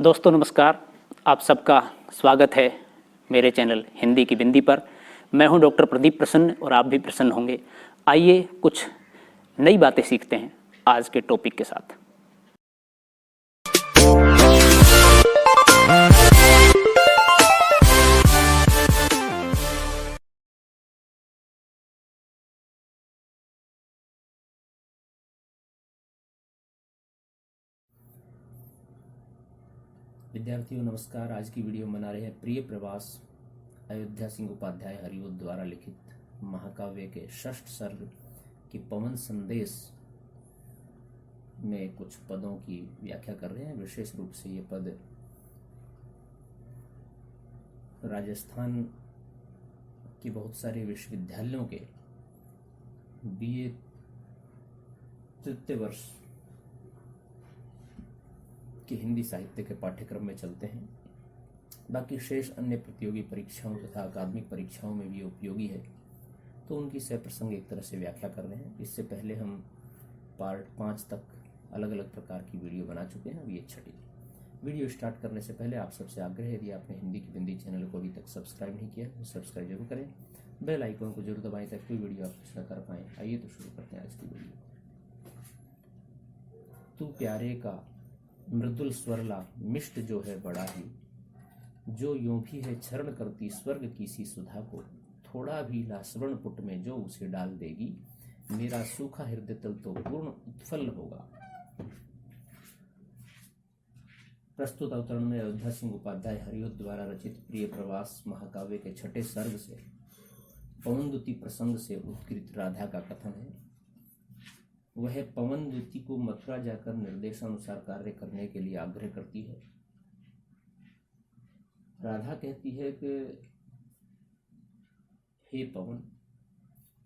दोस्तों नमस्कार, आप सबका स्वागत है मेरे चैनल हिंदी की बिंदी पर। मैं हूं डॉक्टर प्रदीप प्रसन्न और आप भी प्रसन्न होंगे। आइए कुछ नई बातें सीखते हैं आज के टॉपिक के साथ। विद्यार्थियों नमस्कार। आज की वीडियो में बना रहे हैं प्रिय प्रवास अयोध्या सिंह उपाध्याय हरिओद द्वारा लिखित महाकाव्य के षष्ठ सर्ग की पवन संदेश में कुछ पदों की व्याख्या कर रहे हैं। विशेष रूप से ये पद राजस्थान के बहुत सारे विश्वविद्यालयों के बीए तृतीय वर्ष के हिंदी साहित्य के पाठ्यक्रम में चलते हैं। बाकी शेष अन्य प्रतियोगी परीक्षाओं तथा अकादमिक परीक्षाओं में भी उपयोगी है, तो उनकी सप्रसंग एक तरह से व्याख्या कर रहे हैं। इससे पहले हम पार्ट 5 तक अलग अलग प्रकार की वीडियो बना चुके हैं। अभी ये छठी वीडियो स्टार्ट करने से पहले आप सबसे आग्रह है, यदि आपने हिंदी की बिंदी चैनल को अभी तक सब्सक्राइब नहीं किया तो सब्सक्राइब जरूर करें, बेल आइकन को जरूर दबाएं ताकि कोई वीडियो आप मिस न कर पाएँ। आइए तो शुरू करते हैं आज की वीडियो। तू प्यारे का मृदुल स्वरला मिष्ट जो है बड़ा ही, जो यूं भी है क्षरण करती स्वर्ग की सी सुधा को, थोड़ा भी ला स्वर्ण पुट में जो उसे डाल देगी, मेरा सूखा हृदय तल तो पूर्ण उत्फल होगा। प्रस्तुत अवतरण में अयोध्या सिंह उपाध्याय हरिओद द्वारा रचित प्रिय प्रवास महाकाव्य के छठे सर्ग से पवनदूती प्रसंग से उत्कृत राधा का कथन है। वह पवनदूती को मथुरा जाकर निर्देशानुसार कार्य करने के लिए आग्रह करती है। राधा कहती है कि हे पवन,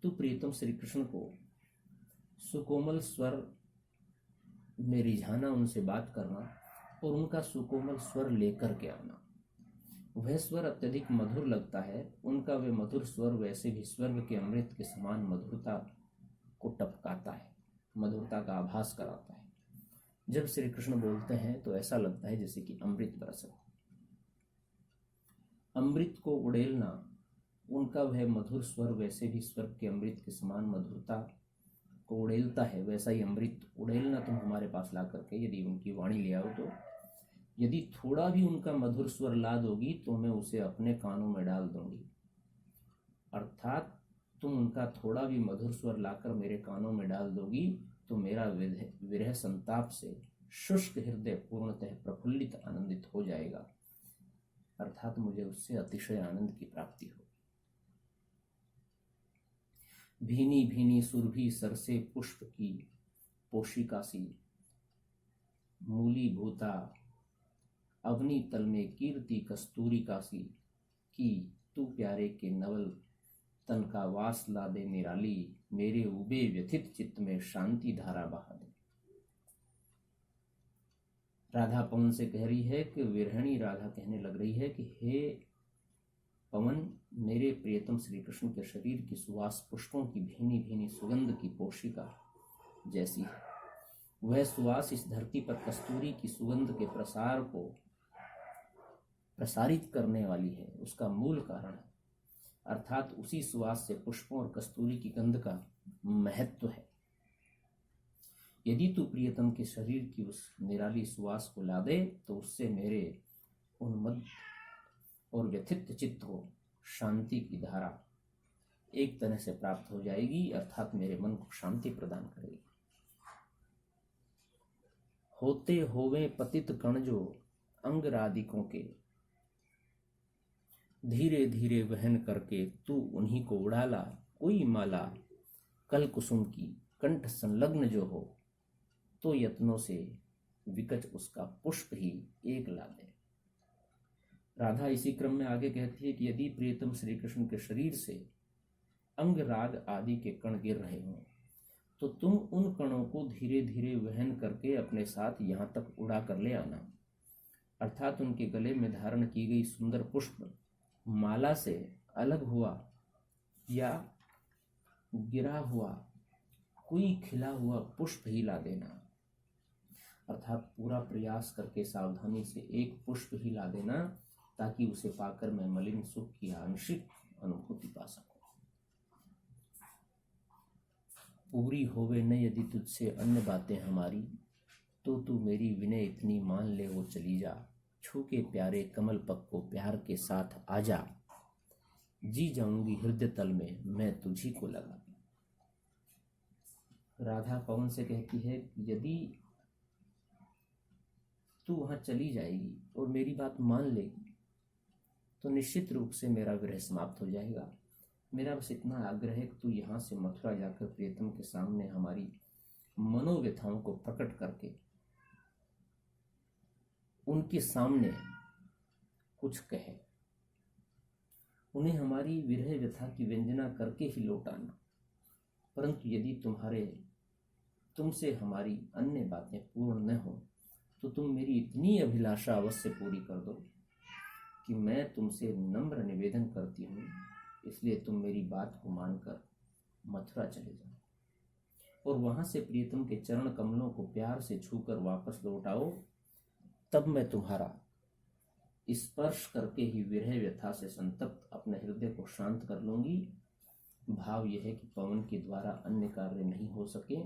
तू प्रियतम श्री कृष्ण को सुकोमल स्वर में रिझाना, उनसे बात करना और उनका सुकोमल स्वर लेकर के आना। वह स्वर अत्यधिक मधुर लगता है। उनका वह मधुर स्वर वैसे भी स्वर्ग के अमृत के समान मधुरता को टपकाता है, मधुरता का आभास कराता है। जब श्री कृष्ण बोलते हैं तो ऐसा लगता है जैसे कि अमृत बरस रहा। अमृत को उड़ेलना, उनका वह मधुर स्वर वैसे भी स्वर्ग के अमृत के समान मधुरता को उड़ेलता है, वैसा ही अमृत उड़ेलना तुम हमारे पास ला करके यदि उनकी वाणी ले आओ तो, यदि थोड़ा भी उनका मधुर स्वर ला दोगी तो मैं उसे अपने कानों में डाल दूंगी। अर्थात तुम उनका थोड़ा भी मधुर स्वर लाकर मेरे कानों में डाल दोगी तो मेरा विरह संताप से शुष्क हृदय पूर्णतः प्रफुल्लित आनंदित हो जाएगा। अर्थात मुझे उससे अतिशय आनंद की प्राप्ति हो। भीनी भीनी सुरभि सरसे पुष्प की पोशिका सी, मूली भूता अवनी तल में कीर्ति कस्तूरी का सी, की तू प्यारे के नवल तन का वास ला दे निराली, मेरे उबे व्यथित चित्त में शांति धारा बहा दे। राधा पवन से कह रही है कि विरहणी राधा कहने लग रही है कि हे पवन, मेरे प्रियतम श्री कृष्ण के शरीर की सुवास पुष्पों की भीनी भीनी सुगंध की पोशिका जैसी है। वह सुवास इस धरती पर कस्तूरी की सुगंध के प्रसार को प्रसारित करने वाली है, उसका मूल कारण है। अर्थात उसी सुवास से पुष्पों और कस्तूरी की गंध का महत्व है। यदि तू प्रियतम के शरीर की उस निराली सुवास को ला दे तो उससे मेरे उन्मत्त और व्यथित चित्त को शांति की धारा एक तरह से प्राप्त हो जाएगी, अर्थात मेरे मन को शांति प्रदान करेगी। होते होवे पतित कण जो अंग राधिकों के, धीरे धीरे वहन करके तू उन्हीं को उड़ाला, कोई माला कल कुसुम की कंठ संलग्न जो हो, तो यत्नों से विकच उसका पुष्प ही एक ला दे। राधा इसी क्रम में आगे कहती है कि यदि प्रियतम श्री कृष्ण के शरीर से अंग राग आदि के कण गिर रहे हों तो तुम उन कणों को धीरे धीरे वहन करके अपने साथ यहाँ तक उड़ा कर ले आना। अर्थात उनके गले में धारण की गई सुंदर पुष्प माला से अलग हुआ या गिरा हुआ कोई खिला हुआ पुष्प ही ला देना। अर्थात पूरा प्रयास करके सावधानी से एक पुष्प ही ला देना, ताकि उसे पाकर मैं मलिन सुख की आंशिक अनुभूति पा सकूं। पूरी होवे न यदि तुझसे अन्य बातें हमारी, तो तू मेरी विनय इतनी मान ले वो चली जा। छू के प्यारे कमल पग को प्यार के साथ आजा, जी जाऊंगी हृदय तल में मैं तुझी को लगा। राधा पवन से कहती है, यदि तू वहां चली जाएगी और मेरी बात मान लेगी तो निश्चित रूप से मेरा विरह समाप्त हो जाएगा। मेरा बस इतना आग्रह है कि तू यहाँ से मथुरा जाकर प्रियतम के सामने हमारी मनोव्यथाओं को प्रकट करके उनके सामने कुछ कहे, उन्हें हमारी विरह व्यथा की व्यंजना करके ही लौट आना। परंतु यदि तुमसे हमारी अन्य बातें पूर्ण न हो तो तुम मेरी इतनी अभिलाषा अवश्य पूरी कर दो कि मैं तुमसे नम्र निवेदन करती हूँ, इसलिए तुम मेरी बात को मानकर मथुरा चले जाओ और वहां से प्रियतम के चरण कमलों को प्यार से छूकर वापस लौट आओ। तब मैं तुम्हारा स्पर्श करके ही विरह व्यथा से संतप्त अपने हृदय को शांत कर लूंगी। भाव यह है कि पवन के द्वारा अन्य कार्य नहीं हो सके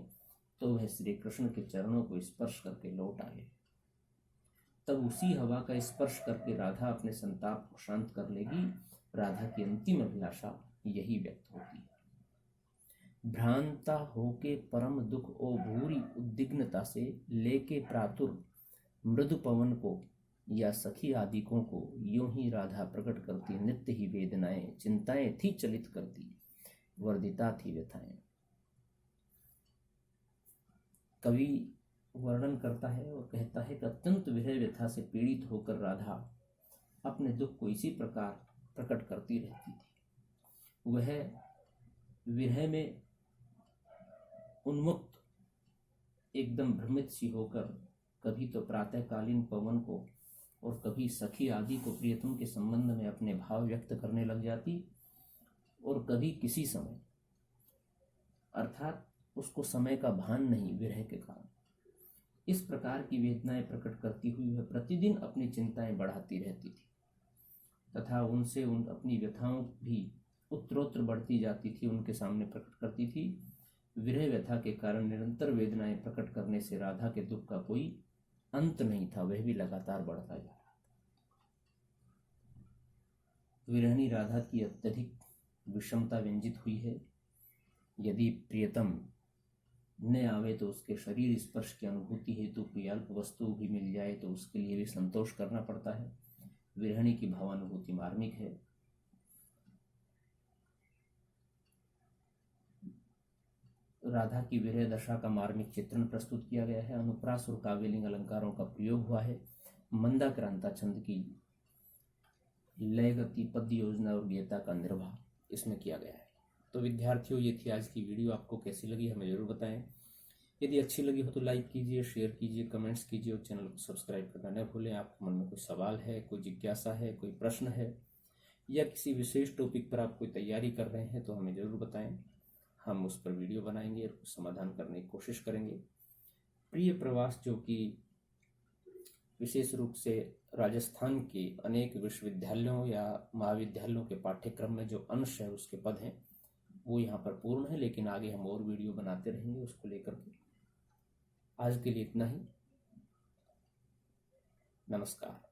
तो वह श्री कृष्ण के चरणों को स्पर्श करके लौट आए। तब उसी हवा का स्पर्श करके राधा अपने संताप को शांत कर लेगी। राधा की अंतिम अभिलाषा यही व्यक्त होती है। भ्रांता होके परम दुख ओ भूरी उद्विग्नता से लेके प्रातुर मृदु पवन को या सखी आदिकों को यूं ही राधा प्रकट करती, नित्य ही वेदनाएं चिंताएं थी चलित करती, वर्धिता थी व्यथाएं। कवि वर्णन करता है और कहता है कि अत्यंत विरह व्यथा से पीड़ित होकर राधा अपने दुख को इसी प्रकार प्रकट करती रहती थी। वह विरह में उन्मुक्त एकदम भ्रमित सी होकर कभी तो प्रातःकालीन पवन को और कभी सखी आदि को प्रियतम के संबंध में अपने भाव व्यक्त करने लग जाती और कभी किसी समय, अर्थात उसको समय का भान नहीं विरह के कारण। इस प्रकार की वेदनाएं प्रकट करती हुई वह प्रतिदिन अपनी चिंताएं बढ़ाती रहती थी तथा उनसे अपनी व्यथाओं भी उत्तरोत्तर बढ़ती जाती थी, उनके सामने प्रकट करती थी। विरह व्यथा के कारण निरंतर वेदनाएं प्रकट करने से राधा के दुख का कोई अंत नहीं था, वह भी लगातार बढ़ता जा रहा था। विरहणी राधा की अत्यधिक विषमता व्यंजित हुई है। यदि प्रियतम न आवे तो उसके शरीर स्पर्श की अनुभूति हेतु कोई अल्प वस्तु भी मिल जाए तो उसके लिए भी संतोष करना पड़ता है। विरहणी की भावानुभूति मार्मिक है। राधा की विरह दशा का मार्मिक चित्रण प्रस्तुत किया गया है। अनुप्रास और काव्यलिंग अलंकारों का प्रयोग हुआ है। मंदाक्रांता छंद की लय गति पद्य योजना और गीता का निर्वाह इसमें किया गया है। तो विद्यार्थियों, ये थी आज की वीडियो। आपको कैसी लगी हमें जरूर बताएं। यदि अच्छी लगी हो तो लाइक कीजिए, शेयर कीजिए, कमेंट्स कीजिए और चैनल को सब्सक्राइब करना न भूलें। आपके मन में कोई सवाल है, कोई जिज्ञासा है, कोई प्रश्न है या किसी विशेष टॉपिक पर आप कोई तैयारी कर रहे हैं तो हमें जरूर बताएं। हम उस पर वीडियो बनाएंगे और समाधान करने की कोशिश करेंगे। प्रिय प्रवास, जो कि विशेष रूप से राजस्थान के अनेक विश्वविद्यालयों या महाविद्यालयों के पाठ्यक्रम में जो अंश है उसके पद हैं वो यहाँ पर पूर्ण है, लेकिन आगे हम और वीडियो बनाते रहेंगे उसको लेकर के। आज के लिए इतना ही। नमस्कार।